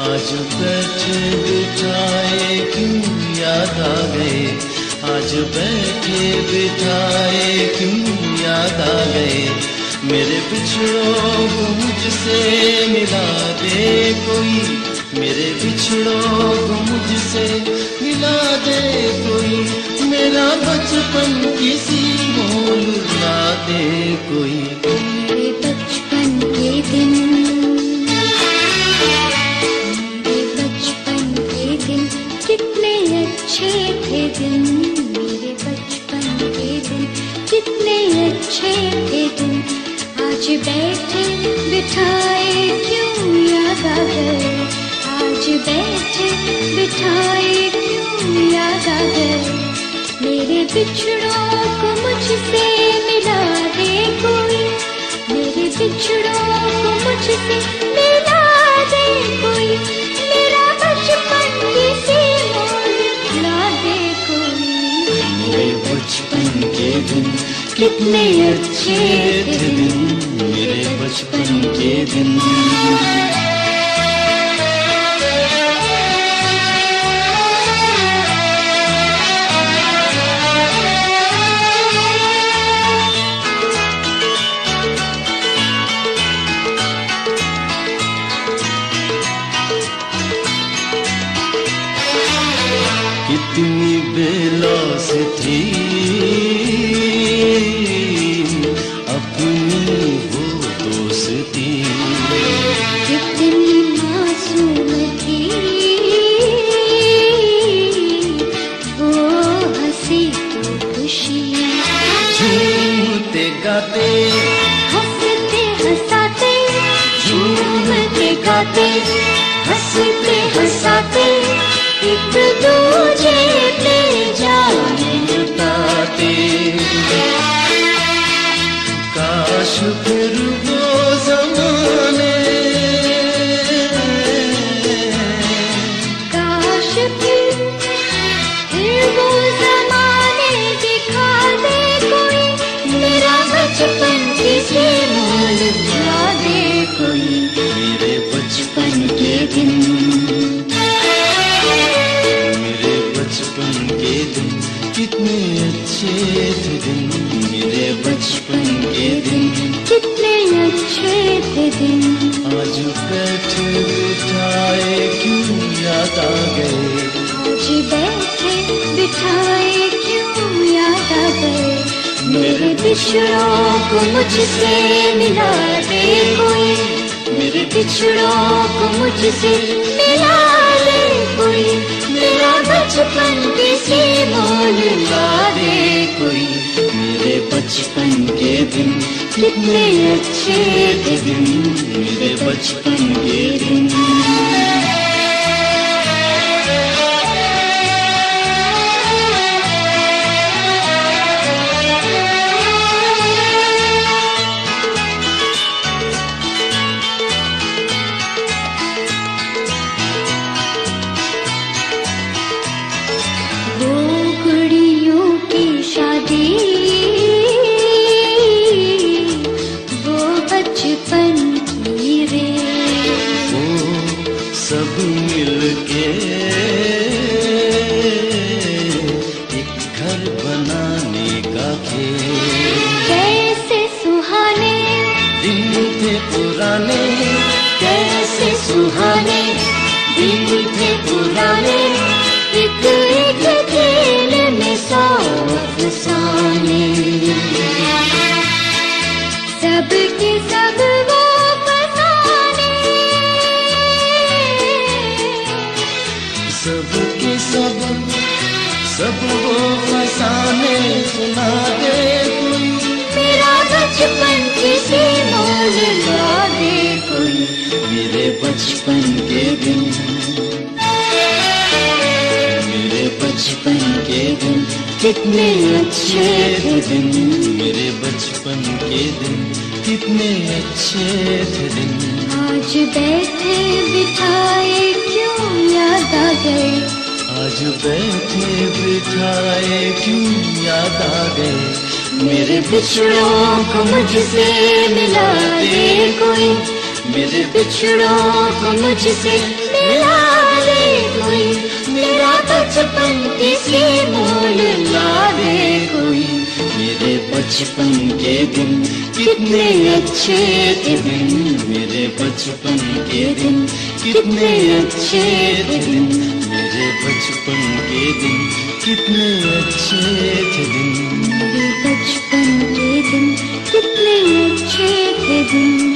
आज बैठे बिठाए क्यों याद आ गए, आज बैठे बिठाए क्यों याद आ गए। मेरे बिछड़ों को मुझसे मिला दे कोई, मेरे बिछड़ों को मुझसे मिला दे कोई। मेरा बचपन किसी मोल ला दे कोई। मेरे बचपन के दिन, मेरे बचपन के दिन कितने अच्छे थे दिन। मेरे बचपन के दिन कितने अच्छे थे दिन। आज बैठे बिठाए क्यों याद आ गए, आज बैठे बिठाए क्यों याद आ गए। मेरे बिछड़ों को मुझसे मिला दे कोई, मेरे बिछड़ों को मुझसे मिला दे कोई। मेरा बचपन किसी मोल ला दे कोई। मेरे बचपन के दिन कितने अच्छे थे दिन, मेरे बचपन के दिन। कितनी बेलौस थी अपनी वो दोस्ती, कितनी मासूम थी वो हंसी तो खुशी। झूमते गाते हंसते हंसाते, झूमते गाते हंसते हंसाते, एक दूजे पे जान लुटाते। काश फिर वो ज़माने, काश फिर वो ज़माने दिखा दे कोई। मेरा बचपन किसी मोल ला दे कोई। मेरे बचपन के दिन, मेरे बचपन के दिन कितने अच्छे थे दिन। मेरे बचपन के दिन कितने अच्छे थे दिन। आज बैठे बिठाए क्यों याद आ गए, आज बैठे बिठाए क्यों याद आ गए। मेरे बिछड़ों को मुझसे मिला दे कोई, मेरे बिछड़ों को मुझसे मिला दे कोई। मेरा बचपन किसी मोल ला दे कोई। मेरे बचपन के दिन कितने अच्छे थे दिन, मेरे बचपन के दिन। सब मिलके एक घर बनाने का खेल। कैसे सुहाने दिन थे पुराने, कैसे सुहाने दिन थे पुराने। एक एक खेल में 100 अफसाने, सबके सब वो फसाने, सबके सब वो फसाने। सुना दे कोई, मेरा बचपन किसी मोल ला दे कोई। मेरे बचपन के दिन, मेरे बचपन के दिन कितने अच्छे थे दिन। मेरे बचपन के दिन कितने अच्छे थे दिन। आज बैठे बिठाए क्यों याद आ गए, आज बैठे बिठाए क्यों याद आ गए। मेरे बिछड़ों को मुझसे मिला दे कोई, मेरे बिछड़ों को मुझसे मिला दे कोई, मेरा बचपन किसी मोल ला दे कोई। मेरे बचपन के दिन कितने अच्छे थे दिन, मेरे बचपन के दिन कितने अच्छे थे दिन, मेरे बचपन के दिन कितने अच्छे थे दिन, मेरे बचपन के दिन कितने अच्छे थे दिन।